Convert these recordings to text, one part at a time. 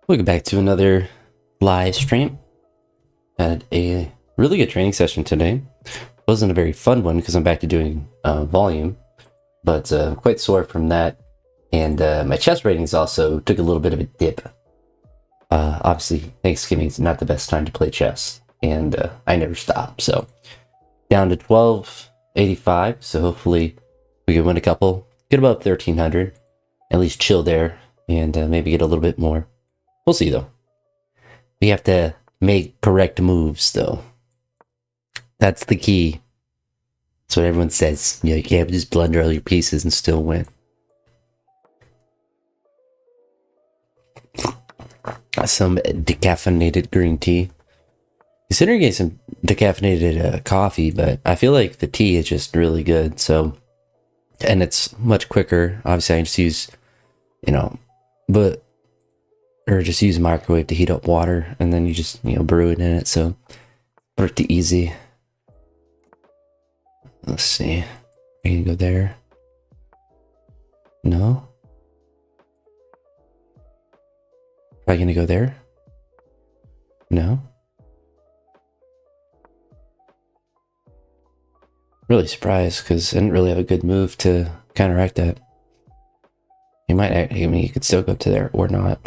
Welcome back to another live stream. Had a really good training session today. Wasn't a very fun one because I'm back to doing volume, but quite sore from that. And my chess ratings also took a little bit of a dip. Obviously, Thanksgiving is not the best time to play chess, and I never stop. So down to 1285. So hopefully we can win a couple, get above 1300, at least chill there, and maybe get a little bit more. We'll see, though. We have to make correct moves, though. That's the key. That's what everyone says. You can't just blunder all your pieces and still win. Some decaffeinated green tea. Considering getting some decaffeinated coffee, but I feel like the tea is just really good. So, and it's much quicker. Obviously, I can just use, or just use a microwave to heat up water, and then you just, brew it in it. So, pretty easy. Let's see. Are you gonna go there? No? Are you gonna go there? No? Really surprised, because I didn't really have a good move to counteract that. You could still go to there or not.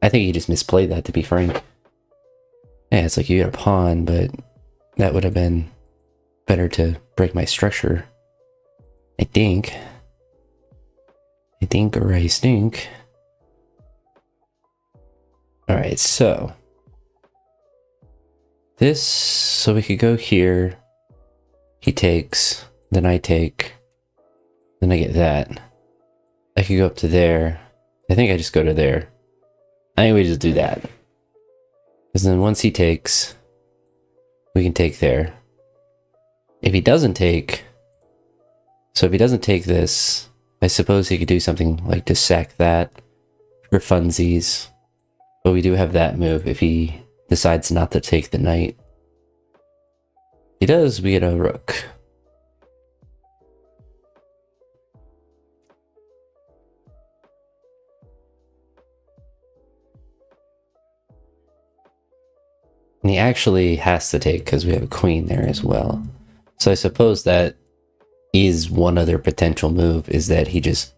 I think he just misplayed that, to be frank. Yeah, it's like you got a pawn, but that would have been better to break my structure. I think. Alright, so we could go here. He takes, then I take, then I get that. I could go up to there. I think I just go to there. I think we just do that. Because then once he takes, we can take there. If he doesn't take, so if he doesn't take this, I suppose he could do something like to sack that for funsies. But we do have that move if he decides not to take the knight. If he does, we get a rook. And he actually has to take because we have a queen there as well. So I suppose that is one other potential move, is that he just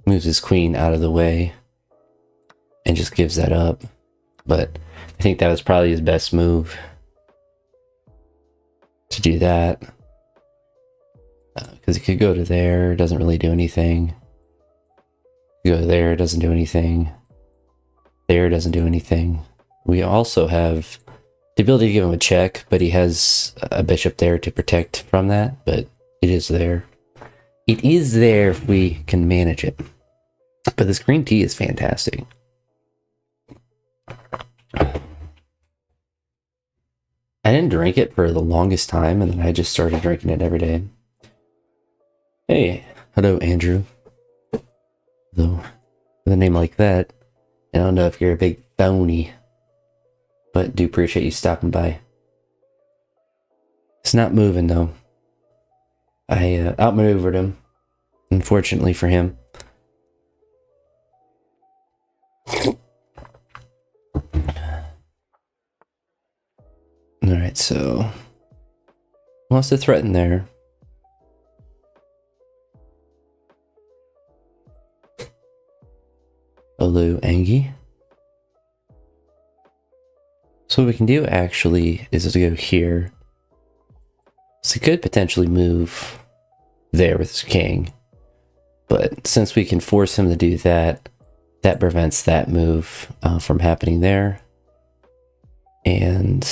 moves his queen out of the way and just gives that up. But I think that was probably his best move, to do that. Because he could go to there, doesn't really do anything. Go there, doesn't do anything. There, doesn't do anything. We also have the ability to give him a check, but he has a bishop there to protect from that, but it is there. It is there if we can manage it. But this green tea is fantastic. I didn't drink it for the longest time, and then I just started drinking it every day. Hey, hello, Andrew. Though, with a name like that, I don't know if you're a big phony, but do appreciate you stopping by. It's not moving, though. I outmaneuvered him, unfortunately for him. Alright, so wants to threaten there. Hello, Angie. So what we can do actually is to go here. So he could potentially move there with his king. But since we can force him to do that, that prevents that move from happening there. And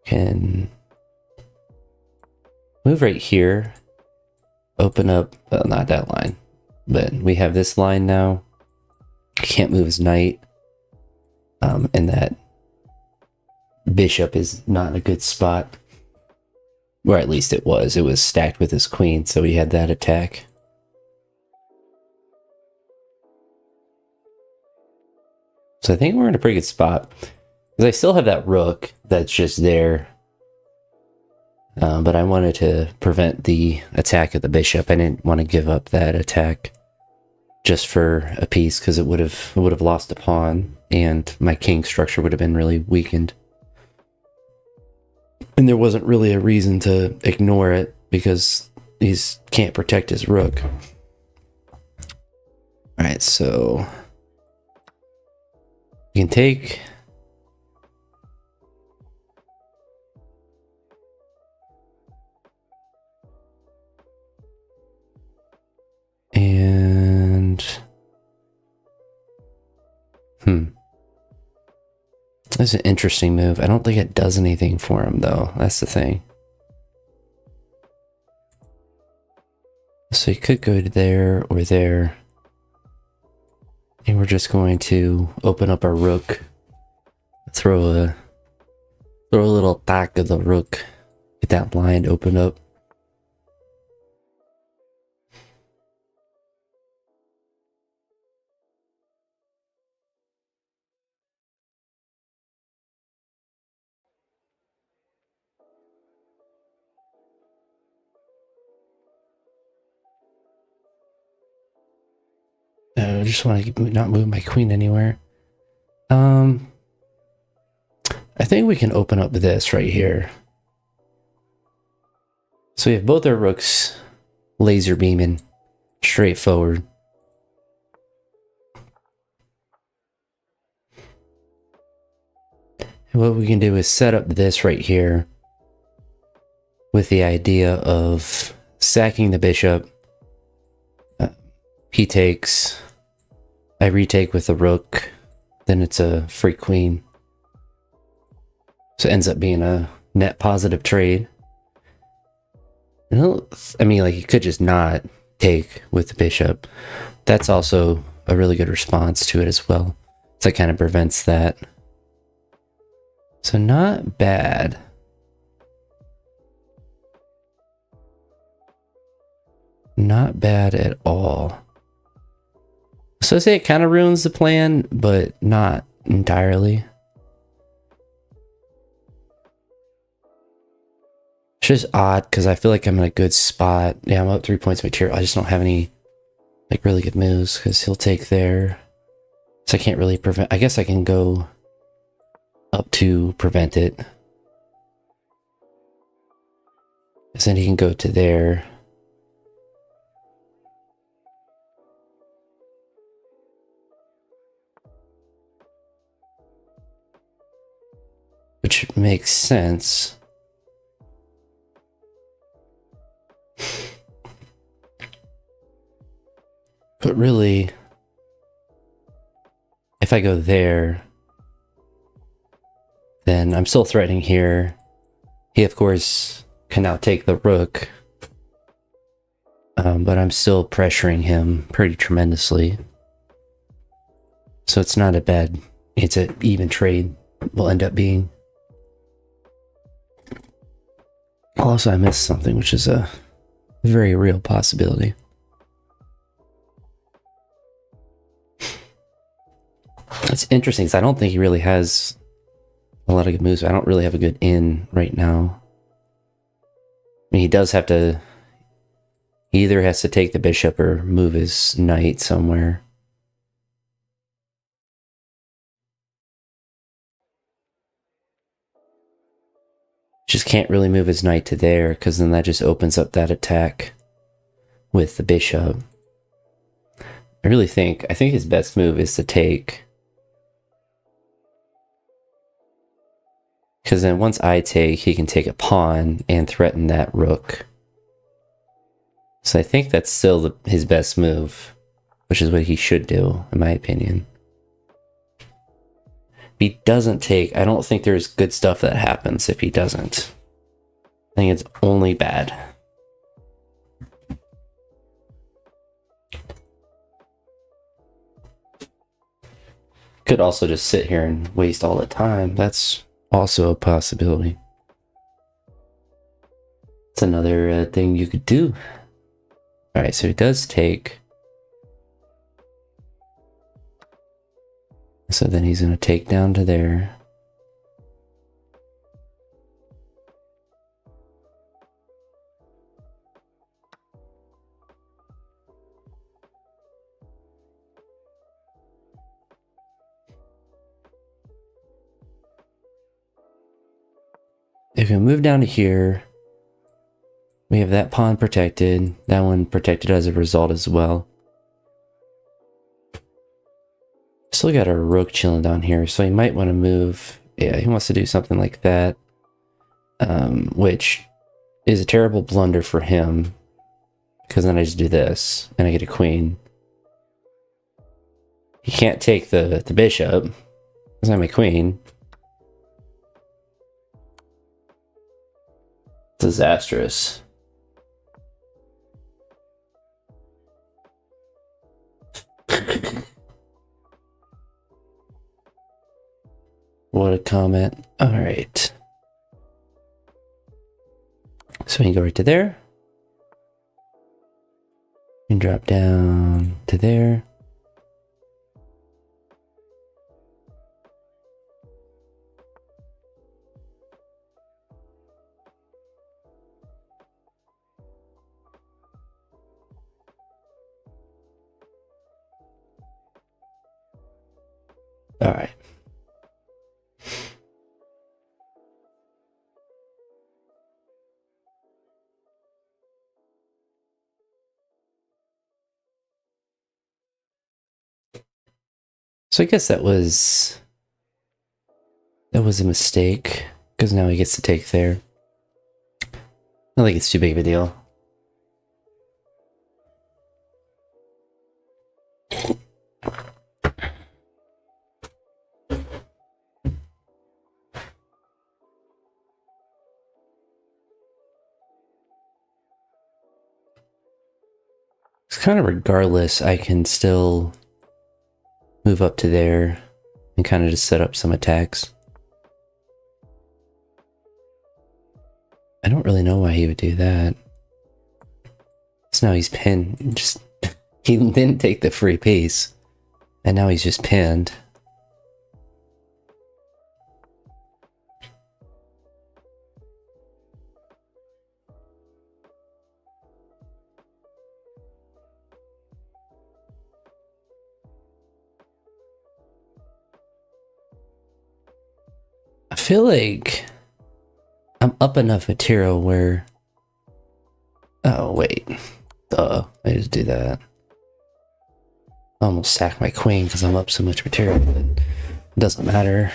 can move right here. Open up, well, not that line. But we have this line now. He can't move his knight. And that bishop is not in a good spot. Or at least it was. It was stacked with his queen, so he had that attack. So I think we're in a pretty good spot. Because I still have that rook that's just there. But I wanted to prevent the attack of the bishop. I didn't want to give up that attack. just for a piece, because it would have lost a pawn, and my king structure would have been really weakened. And there wasn't really a reason to ignore it because he can't protect his rook. All right, so you can take. And that's an interesting move. I don't think it does anything for him, though. That's the thing. So he could go to there or there. And we're just going to open up our rook. Throw a little attack of the rook. Get that blind open up. I just want to not move my queen anywhere. I think we can open up this right here. So we have both our rooks laser beaming straight forward. And what we can do is set up this right here with the idea of sacking the bishop. He takes, I retake with the rook, then it's a free queen. So it ends up being a net positive trade. I mean, like, you could just not take with the bishop. That's also a really good response to it as well. So it kind of prevents that. So not bad. Not bad at all. So I say it kind of ruins the plan, but not entirely. It's just odd because I feel like I'm in a good spot. Yeah, I'm up 3 points material. I just don't have any like really good moves because he'll take there. So I can't really prevent. I guess I can go up to prevent it. Because then he can go to there. Which makes sense. But really, if I go there, then I'm still threatening here. He, of course, can now take the rook. But I'm still pressuring him pretty tremendously. So it's not a bad, it's an even trade, will end up being. Also, I missed something, which is a very real possibility. It's interesting because I don't think he really has a lot of good moves. I don't really have a good in right now. I mean, he does have to... He either has to take the bishop or move his knight somewhere. Just can't really move his knight to there because then that just opens up that attack with the bishop. I think his best move is to take. Because then once I take, he can take a pawn and threaten that rook. So I think that's still his best move, which is what he should do, in my opinion. If he doesn't take, I don't think there's good stuff that happens if he doesn't. I think it's only bad. Could also just sit here and waste all the time. That's also a possibility. It's another thing you could do. Alright, so he does take. So then he's going to take down to there. if we move down to here, we have that pawn protected, that one protected as a result as well. Still got our rook chilling down here, so he might want to move. Yeah, he wants to do something like that, which is a terrible blunder for him, because then I just do this, and I get a queen. He can't take the bishop. It's not my queen. Disastrous. What a comment. All right. So we can go right to there. And drop down to there. All right. So I guess that was a mistake, because now he gets to take there. I don't think it's too big of a deal. It's kind of regardless, I can still move up to there and kind of just set up some attacks. I don't really know why he would do that. So now he's pinned. Just he didn't take the free piece, and now he's just pinned. I feel like I'm up enough material where... Oh, wait. Duh. I just do that. I almost sacked my queen because I'm up so much material, but it doesn't matter.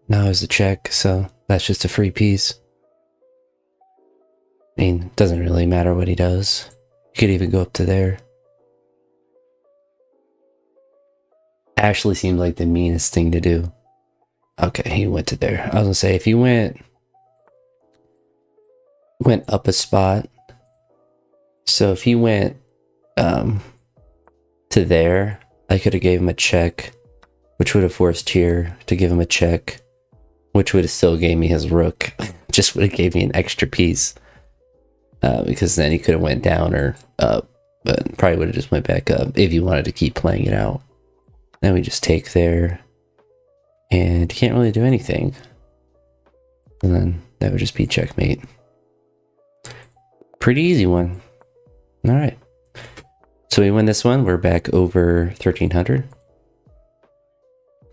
Now is the check, so that's just a free piece. I mean, it doesn't really matter what he does. He could even go up to there. Actually seemed like the meanest thing to do. Okay, he went to there. I was gonna say, if he went up a spot, so if he went to there, I could have gave him a check, which would have forced here to give him a check, which would have still gave me his rook. Just would have gave me an extra piece, because then he could have went down or up, but probably would have just went back up if you wanted to keep playing it out. Then we just take there. And you can't really do anything. And then that would just be checkmate. Pretty easy one. Alright. So we win this one. We're back over 1300.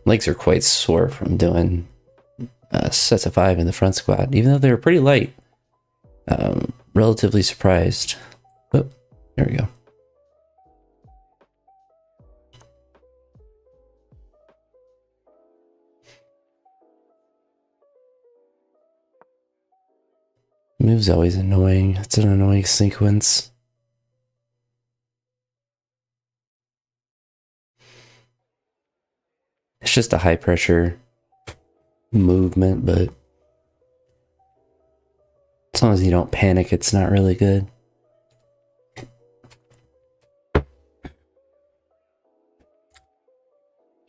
Legs are quite sore from doing sets of 5 in the front squat, even though they were pretty light. Relatively surprised. Oh, there we go. Move's always annoying. It's an annoying sequence. It's just a high pressure movement, but as long as you don't panic, it's not really good.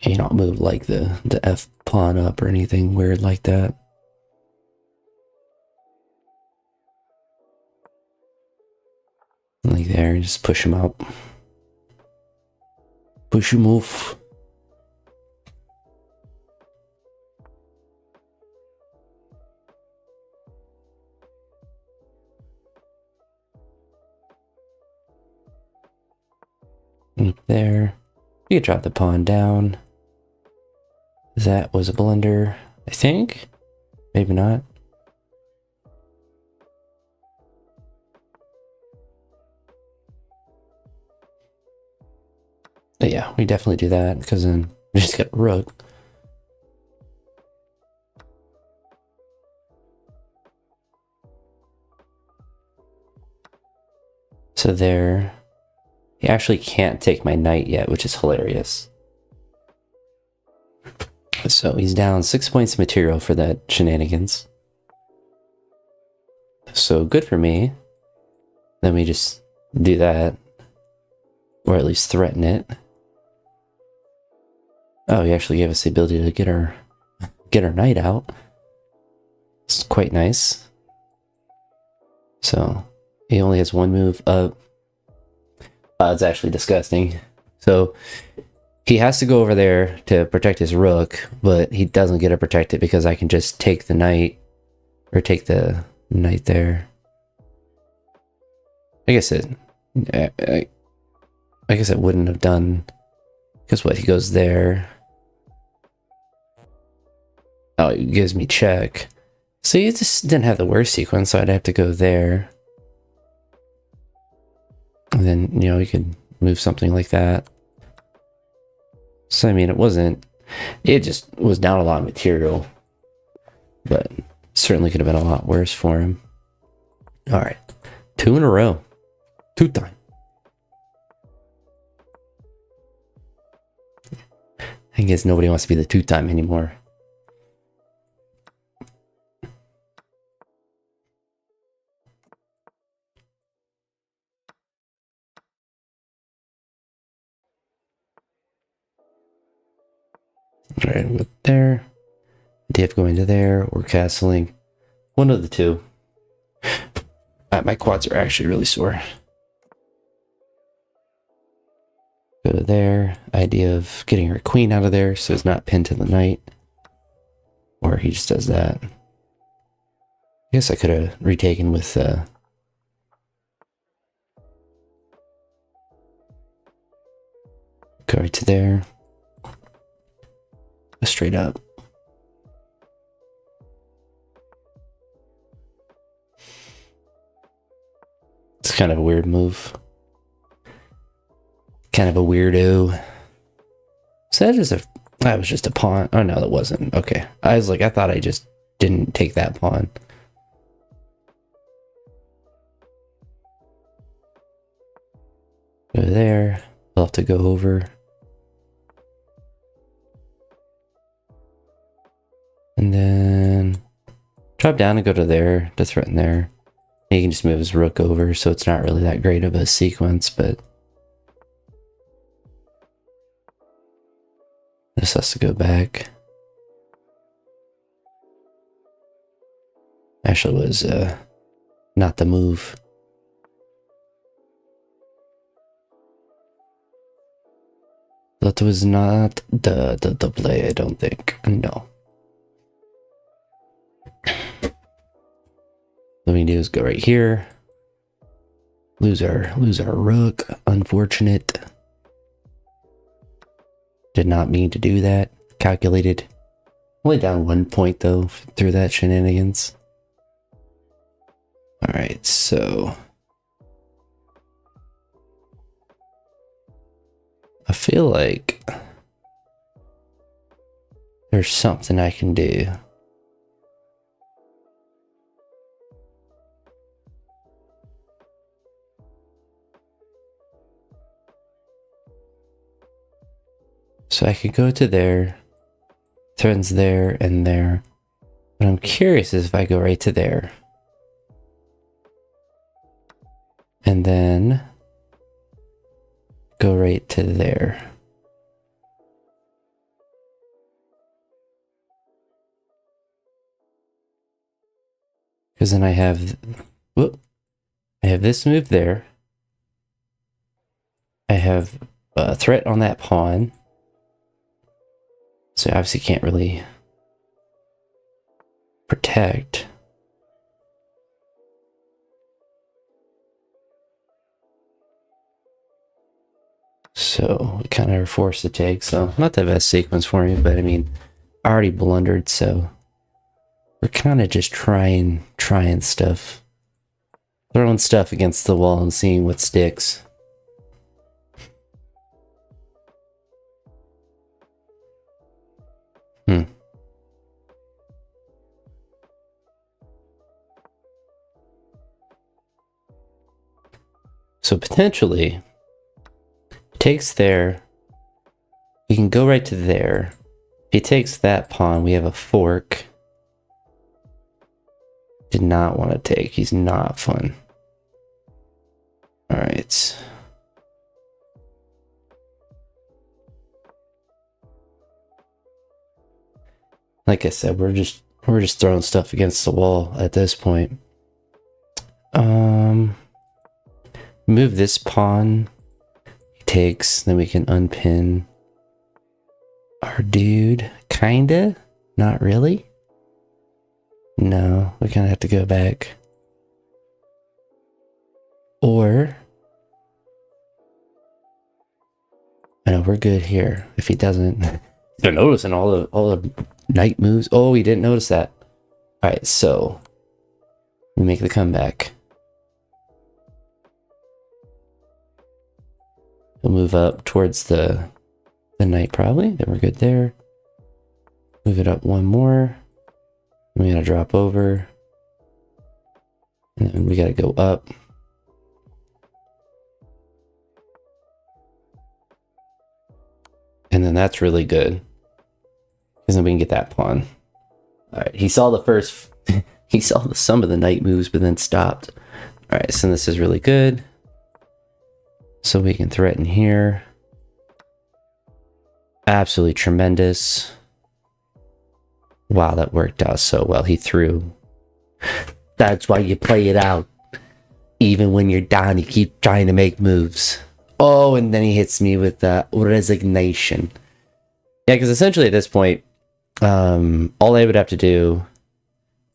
You don't move like the F pawn up or anything weird like that. Like there, just push him out. Push him off. Up there. You could drop the pawn down. That was a blunder, I think. Maybe not. But yeah, we definitely do that because then we just got a rook. So there, he actually can't take my knight yet, which is hilarious. So he's down 6 points of material for that shenanigans. So good for me. Then we just do that, or at least threaten it. Oh, he actually gave us the ability to get our knight out. It's quite nice. So he only has one move up. It's actually disgusting. So he has to go over there to protect his rook, but he doesn't get to protect it because I can just take the knight, or take the knight there. I guess it wouldn't have done, because what, he goes there. Oh, it gives me check. See, it just didn't have the worst sequence, so I'd have to go there. And then, you know, you could move something like that. So, I mean, it just was down a lot of material. But certainly could have been a lot worse for him. Alright. 2 in a row. 2 time. I guess nobody wants to be the 2 time anymore. Alright, we'll go there. Idea of going to there or castling. One of the two. My quads are actually really sore. Go to there. Idea of getting her queen out of there so it's not pinned to the knight. Or he just does that. I guess I could have retaken with go right to there. Straight up. It's kind of a weird move. Kind of a weirdo. So that was just a pawn. Oh no, that wasn't. Okay. I was like, I thought I just didn't take that pawn. Go there. I'll have to go over. And then drop down and go to there to threaten there. He can just move his rook over, so it's not really that great of a sequence, but this has to go back. Actually was not the move. That was not the play, I don't think. No. What we do is go right here. Lose our rook. Unfortunate. Did not mean to do that. Calculated. Only down 1 point though through that shenanigans. Alright, so I feel like there's something I can do. So I could go to there, threatens there and there. What I'm curious is if I go right to there. And then go right to there. Because then I have, whoop, I have this move there. I have a threat on that pawn. So I obviously can't really protect. So we kind of are forced to take. So not the best sequence for me, but I mean, I already blundered, so we're kind of just trying stuff. Throwing stuff against the wall and seeing what sticks. So potentially, takes there. We can go right to there. If he takes that pawn, we have a fork. Did not want to take. He's not fun. All right. Like I said, we're just throwing stuff against the wall at this point. Move this pawn. He takes, then we can unpin our dude. Kinda? Not really? No, we kind of have to go back. Or I know we're good here. If he doesn't, they're noticing all the knight moves. Oh, he didn't notice that. All right, so we make the comeback. We'll move up towards the knight probably. Then we're good there. Move it up one more. We gotta drop over. And then we gotta go up. And then that's really good. Because then we can get that pawn. Alright, he saw the first he saw some of the knight moves, but then stopped. Alright, so this is really good. So we can threaten here. Absolutely tremendous. Wow, that worked out so well. He threw. That's why you play it out. Even when you're down, you keep trying to make moves. Oh, and then he hits me with the resignation. Yeah, because essentially at this point, all I would have to do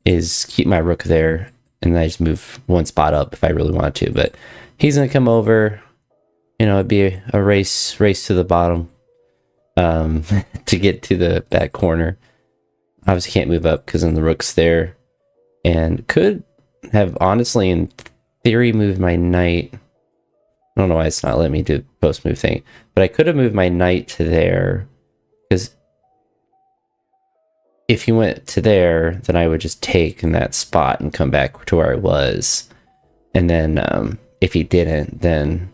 is keep my rook there, and then I just move one spot up if I really want to. But he's gonna come over. You know, it'd be a race to the bottom to get to the back corner. Obviously can't move up because then the rook's there, and could have honestly in theory moved my knight. I don't know why it's not letting me do post move thing, but I could have moved my knight to there, because if he went to there, then I would just take in that spot and come back to where I was. And then if he didn't, then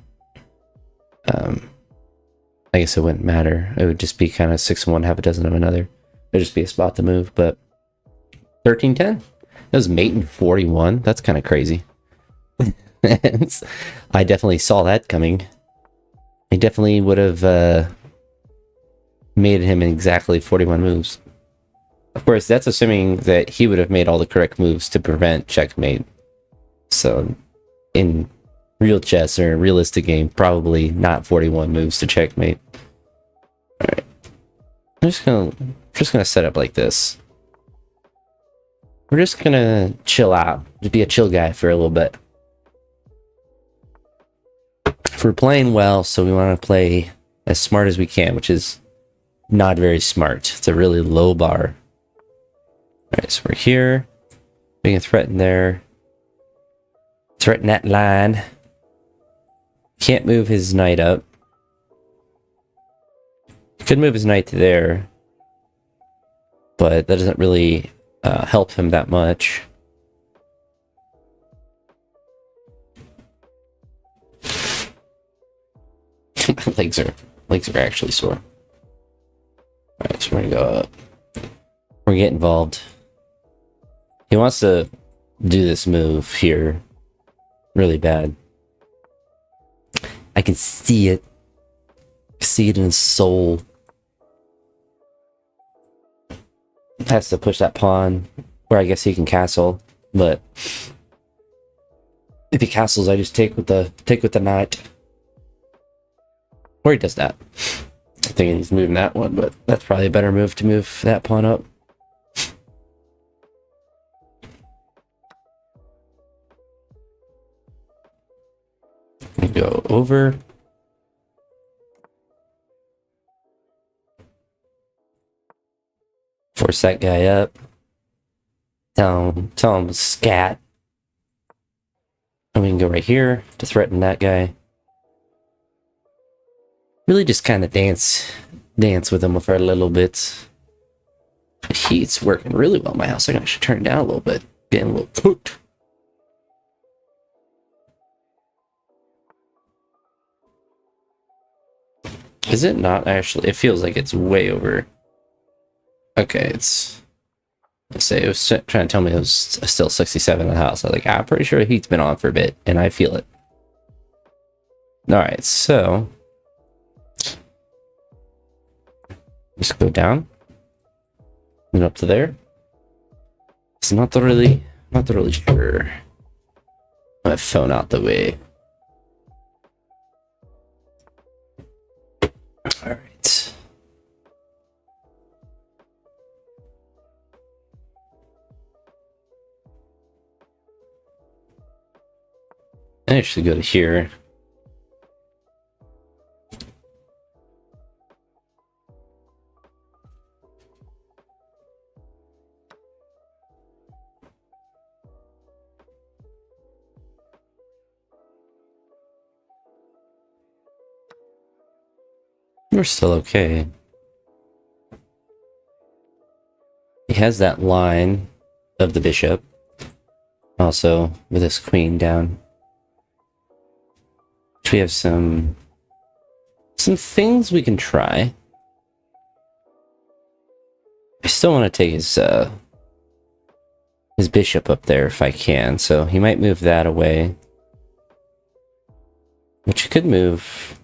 I guess it wouldn't matter. It would just be kind of 6 of one, half a dozen of another. It'd just be a spot to move. But 13-10. That was mate in 41. That's kind of crazy. I definitely saw that coming. I definitely would have made him in exactly 41 moves. Of course, that's assuming that he would have made all the correct moves to prevent checkmate. So, in real chess or a realistic game, probably not 41 moves to checkmate. Alright. I'm just gonna set up like this. We're just gonna chill out. Just be a chill guy for a little bit. If we're playing well, so we want to play as smart as we can, which is not very smart. It's a really low bar. Alright, so we're here. We can threaten there. Threaten that line. Can't move his knight up. Could move his knight to there, but that doesn't really help him that much. legs are actually sore. Alright, so we're gonna go up. We're gonna get involved. He wants to do this move here really bad. I can see it. See it in his soul. Has to push that pawn, or I guess he can castle, but if he castles, I just take with the knight. Or he does that. I'm thinking he's moving that one, but that's probably a better move to move that pawn up. We go over. Force that guy up. Tell him scat. And we can go right here to threaten that guy. Really just kind of dance with him for a little bit. He's working really well in my house. I should turn it down a little bit. Getting a little cooked. Is it not actually? It feels like it's way over. Okay, it's. Let's say it was trying to tell me it was still 67 in the house. I was like, I'm pretty sure the heat's been on for a bit, and I feel it. All right, so just go down and up to there. It's not really sure. My phone out the way. All right. I actually go to here. We're still okay. He has that line of the bishop. Also, with his queen down. We have some things we can try. I still want to take his bishop up there if I can, so he might move that away. Which could move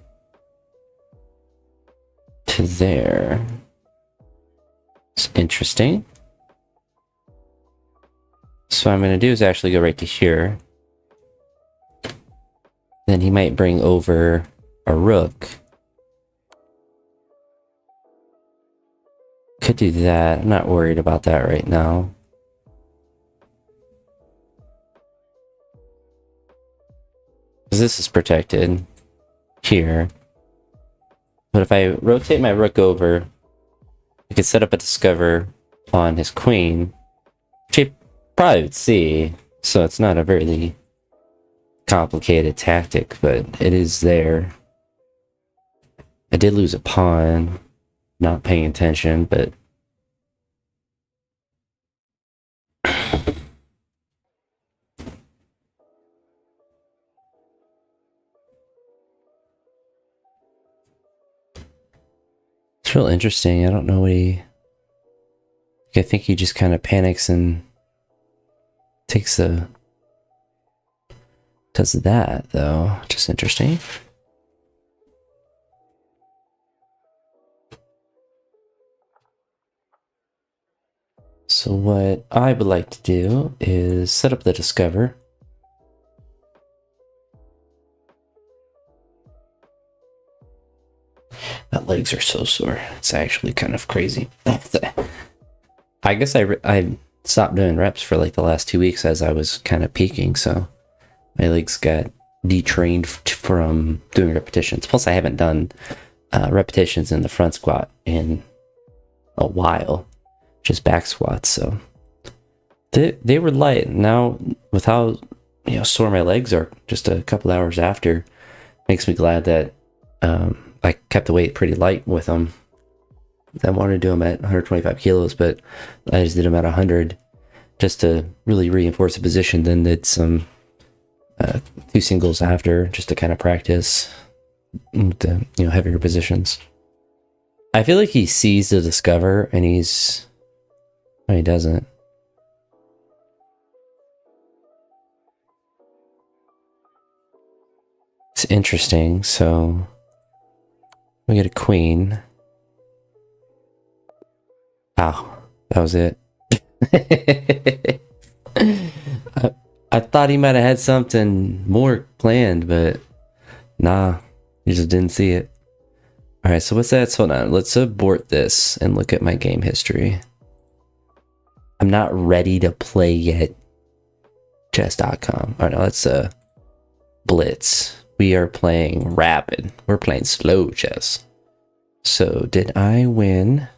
to there. It's interesting. So what I'm going to do is actually go right to here. Then he might bring over a rook. Could do that. I'm not worried about that right now. Because this is protected here. But if I rotate my rook over, I could set up a discover on his queen, which he probably would see. So it's not a very complicated tactic, but it is there. I did lose a pawn, not paying attention, but it's real interesting. I don't know what I think he just kind of panics and takes the... Does that, though. Just interesting. So what I would like to do is set up the discover. My legs are so sore. It's actually kind of crazy. I guess I stopped doing reps for like the last 2 weeks as I was kind of peaking, so my legs got detrained from doing repetitions. Plus, I haven't done repetitions in the front squat in a while, just back squats. So they were light. Now, with how sore my legs are, just a couple hours after, makes me glad that I kept the weight pretty light with them. I wanted to do them at 125 kilos, but I just did them at 100 just to really reinforce the position. Then did some 2 singles after just to kind of practice the heavier positions. I feel like he sees the discover and he's... No, he doesn't. It's interesting. So we get a queen. Wow, that was it. I thought he might have had something more planned, but nah, he just didn't see it. All right, so what's that? So hold on, let's abort this and look at my game history. I'm not ready to play yet. Chess.com. All right, now let's blitz. We are playing rapid. We're playing slow chess. So did I win?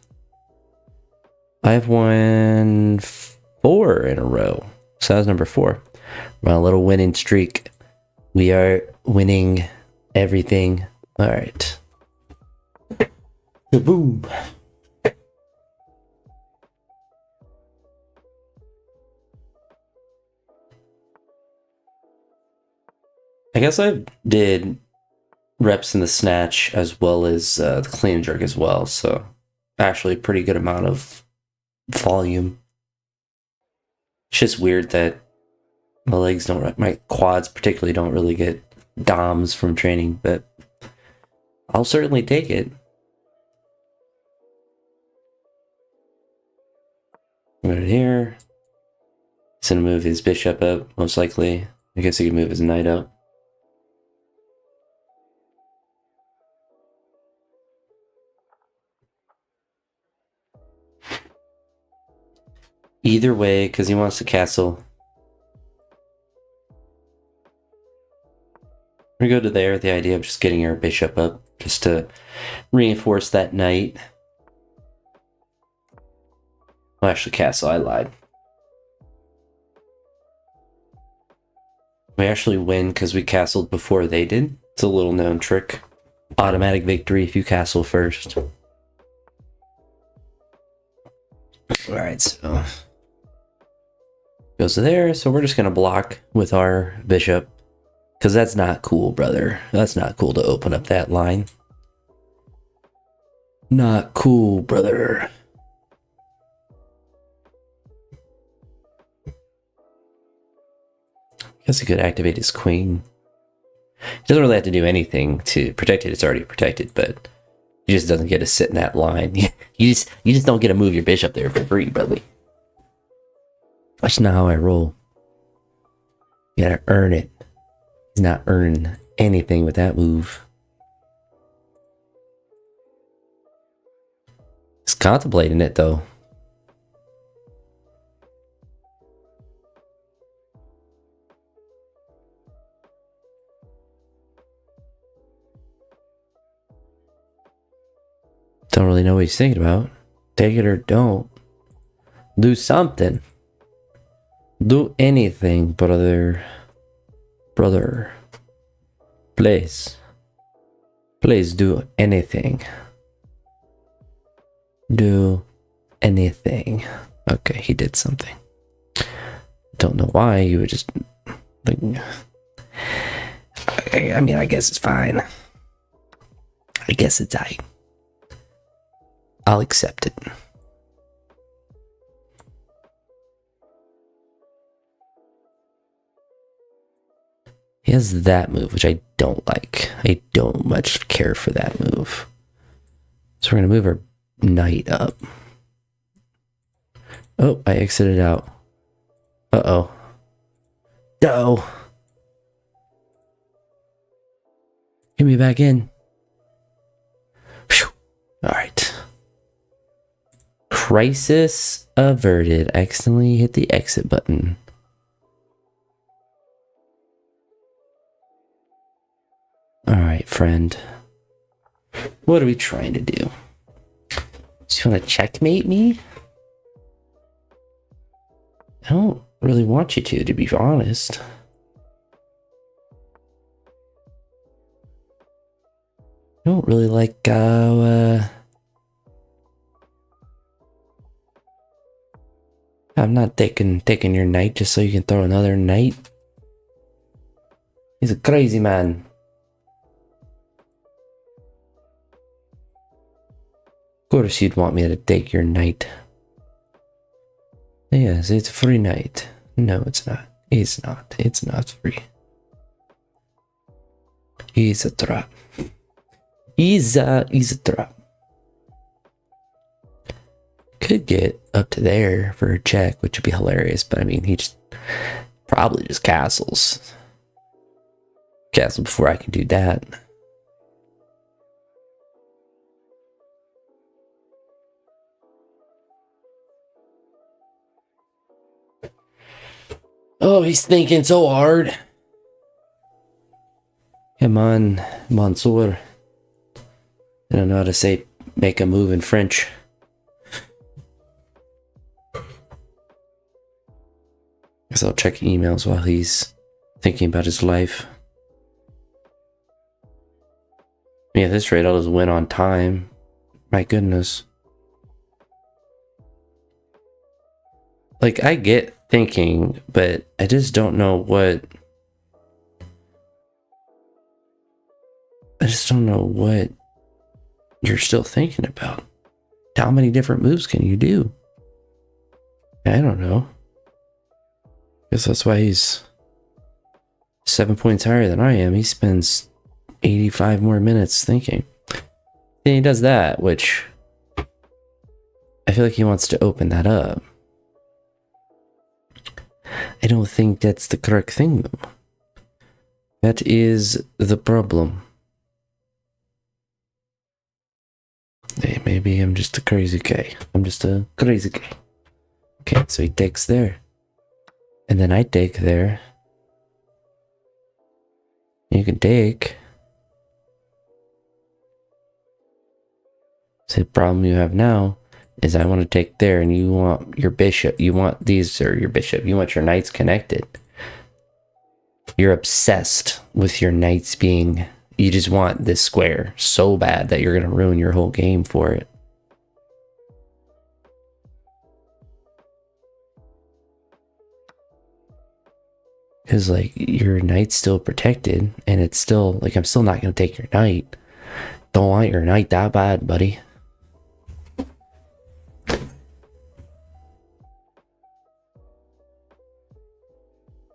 I've won 4 in a row. So that was number 4. We're on a little winning streak. We are winning everything. All right. Boom. I guess I did reps in the snatch as well as the clean and jerk as well. So actually a pretty good amount of volume. It's just weird that my legs don't, my quads particularly don't really get DOMs from training, but I'll certainly take it. Right here. He's gonna move his bishop up, most likely. I guess he could move his knight up. Either way, because he wants to castle. We're gonna go to there, the idea of just getting our bishop up, just to reinforce that knight. Well, actually, castle, I lied. We actually win because we castled before they did. It's a little known trick. Automatic victory if you castle first. Alright, so goes to there, so we're just gonna block with our bishop. Because that's not cool, brother. That's not cool to open up that line. Not cool, brother. I guess he could activate his queen. He doesn't really have to do anything to protect it. It's already protected, but he just doesn't get to sit in that line. You just don't get to move your bishop there for free, brother. That's not how I roll. You gotta earn it. He's not earning anything with that move. He's contemplating it, though. Don't really know what he's thinking about. Take it or don't. Do something. Do anything, brother. Brother. Please. Please do anything. Do anything. Okay, he did something. Don't know why. You would just... like, I mean, I guess it's fine. I guess it's aight. I'll accept it. He has that move, which I don't like. I don't much care for that move. So we're going to move our knight up. Oh, I exited out. Uh-oh. No! Get me back in. Whew. All right. Crisis averted. I accidentally hit the exit button. Alright, friend. What are we trying to do? Just want to checkmate me? I don't really want you to be honest. I don't really like how, I'm not taking your knight just so you can throw another knight. He's a crazy man. Of course you'd want me to take your knight. Yes, it's a free knight. No, it's not. It's not. It's not free. He's a trap. He's a trap. Could get up to there for a check, which would be hilarious, but I mean, he just probably just castles. Castle before I can do that. Oh, he's thinking so hard. Come on, Mansour. I don't know how to say make a move in French. Guess I'll check emails while he's thinking about his life. Yeah, at this rate, I'll just win on time. My goodness. Like, I get thinking, but I just don't know what... I just don't know what you're still thinking about. How many different moves can you do? I don't know. Guess that's why he's 7 points higher than I am. He spends 85 more minutes thinking. Then he does that, which I feel like he wants to open that up. I don't think that's the correct thing, though. That is the problem. Hey, maybe I'm just a crazy guy. I'm just a crazy guy. Okay, so he takes there. And then I take there. You can take. So the problem you have now is I want to take there and you want your bishop. You want these, or your bishop. You want your knights connected. You're obsessed with your knights being... You just want this square so bad that you're going to ruin your whole game for it. Because, like, your knight's still protected, and it's still, like, I'm still not going to take your knight. Don't want your knight that bad, buddy.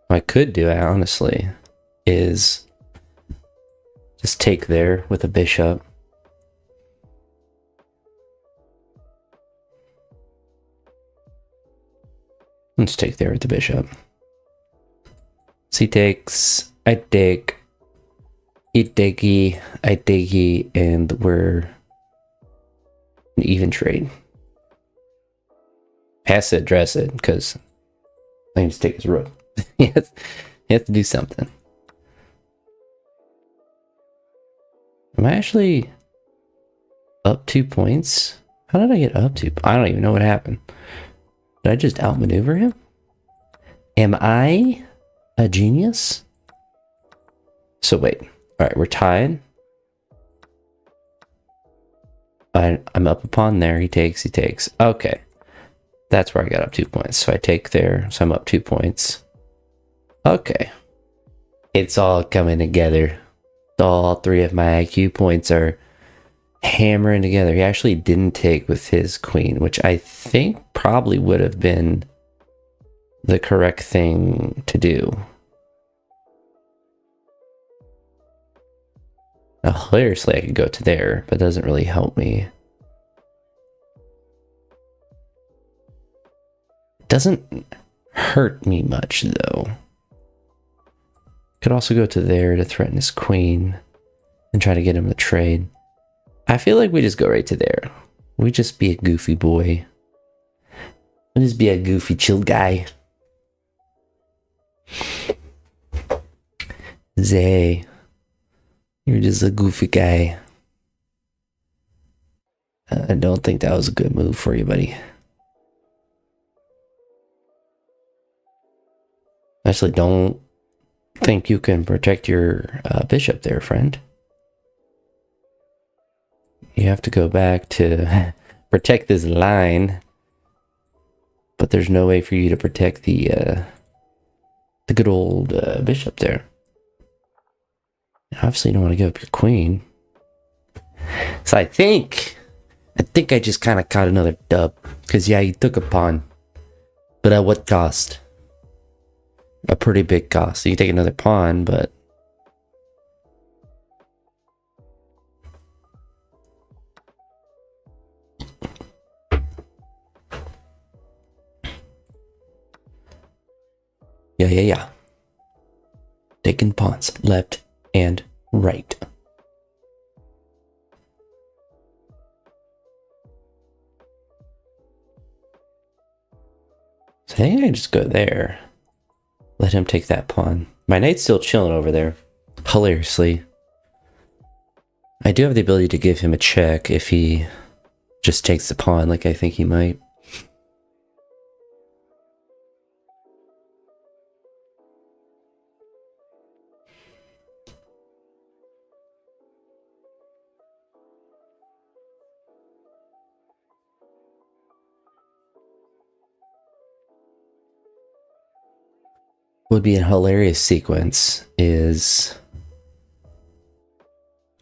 What I could do, honestly, is just take there with a bishop. Let's take there with the bishop. So he takes, I take, he takey, I takey, and we're an even trade. Has to address it because I can just take his rook. he has to do something. Am I actually up 2 points? How did I get up 2? I don't even know what happened. Did I just outmaneuver him? Am I a genius? So wait. All right, we're tied. I'm up upon there. He takes. Okay. That's where I got up 2 points. So I take there. So I'm up 2 points. Okay. It's all coming together. All 3 of my IQ points are hammering together. He actually didn't take with his queen, which I think probably would have been the correct thing to do. Now, hilariously, I could go to there, but it doesn't really help me. It doesn't hurt me much, though. Could also go to there to threaten his queen and try to get him to trade. I feel like we just go right to there. We just be a goofy boy. We just be a goofy, chill guy. Zay, you're just a goofy guy. I don't think that was a good move for you, buddy. Actually, don't think you can protect your bishop there, friend. You have to go back to protect this line, but there's no way for you to protect the good old bishop there. Obviously, you don't want to give up your queen. So I think I just kind of caught another dub, because yeah, you took a pawn, but at what cost? A pretty big cost. So you take another pawn, but yeah. Taking pawns left and right. So I think I just go there. Let him take that pawn. My knight's still chilling over there. Hilariously. I do have the ability to give him a check if he just takes the pawn like I think he might. Would be a hilarious sequence is...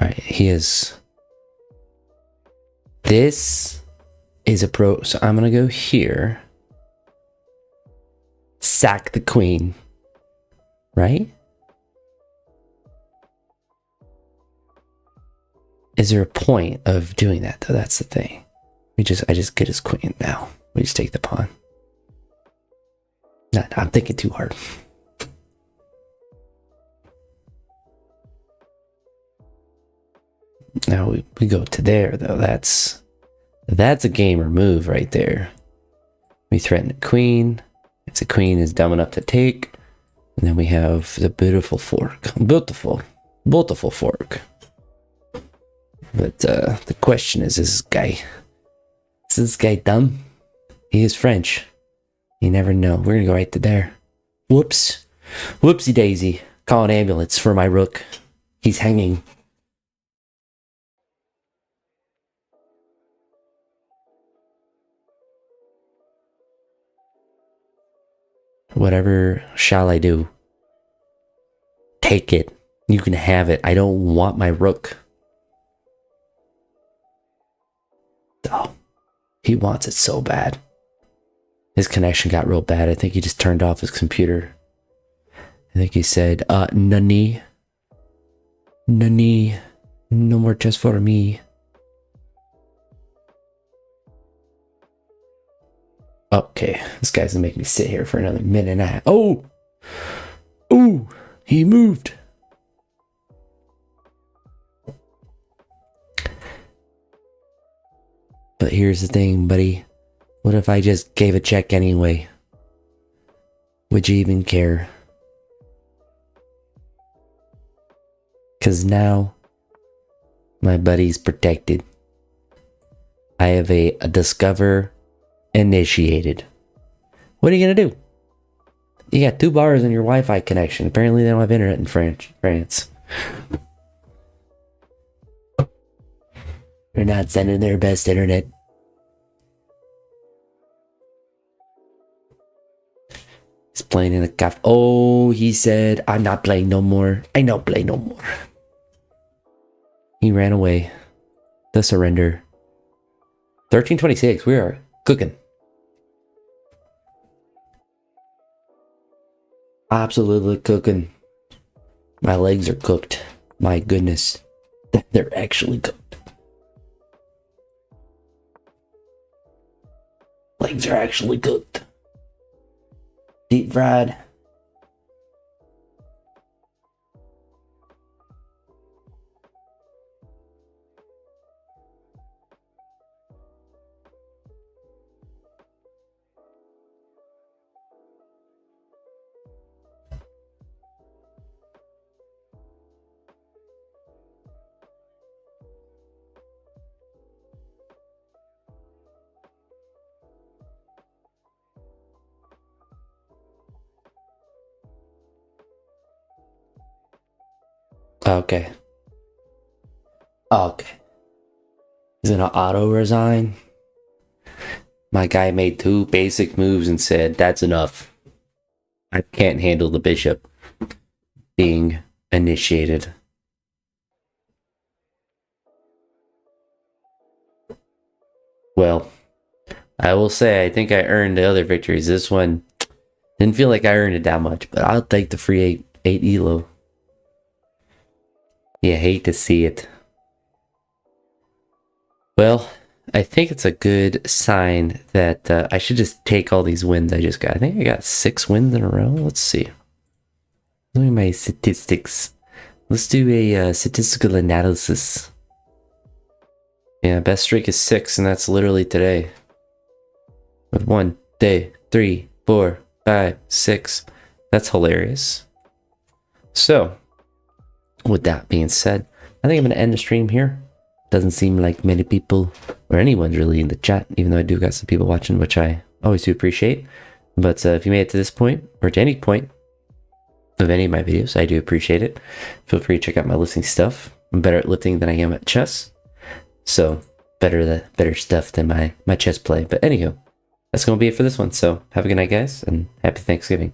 Alright, he is. This is a pro. So I'm going to go here. Sack the queen. Right? Is there a point of doing that though? That's the thing. I just get his queen now. We just take the pawn. No, I'm thinking too hard. Now we go to there though. That's a gamer move right there. We threaten the queen. If the queen is dumb enough to take, and then we have the beautiful fork. Beautiful fork. But the question is this guy dumb? He is French. You never know. We're gonna go right to there. Whoops. Whoopsie daisy. Call an ambulance for my rook. He's hanging. Whatever shall I do? Take it. You can have it. I don't want my rook. Oh, he wants it so bad. His connection got real bad. I think he just turned off his computer. I think he said, Nani, no more chess for me. Okay, this guy's gonna make me sit here for another minute and a half. Oh, he moved. But here's the thing, buddy. What if I just gave a check anyway? Would you even care? Because now my buddy's protected. I have a discover initiated. What are you going to do? You got 2 bars in your Wi-Fi connection. Apparently they don't have internet in France. They're not sending their best internet. He's playing in a cafe. Oh, he said, I'm not playing no more. I don't play no more. He ran away. The surrender. 1326. We are cooking. Absolutely cooking. My legs are cooked. My goodness. They're actually cooked. Legs are actually cooked. Deep fried. Okay. He's gonna auto resign. My guy made 2 basic moves and said, that's enough. I can't handle the bishop being initiated. Well, I will say, I think I earned the other victories. This one didn't feel like I earned it that much, but I'll take the free 8 elo. You hate to see it. Well, I think it's a good sign that I should just take all these wins I just got. I think I got 6 wins in a row. Let's see. Look at my statistics. Let's do a statistical analysis. Yeah, best streak is 6, and that's literally today. With 1, 2, 3, 4, 5, 6. That's hilarious. So, with that being said, I think I'm going to end the stream here. Doesn't seem like many people or anyone's really in the chat, even though I do got some people watching, which I always do appreciate. But if you made it to this point, or to any point of any of my videos, I do appreciate it. Feel free to check out my lifting stuff. I'm better at lifting than I am at chess. So, better stuff than my chess play. But anywho, that's going to be it for this one. So, have a good night, guys, and happy Thanksgiving.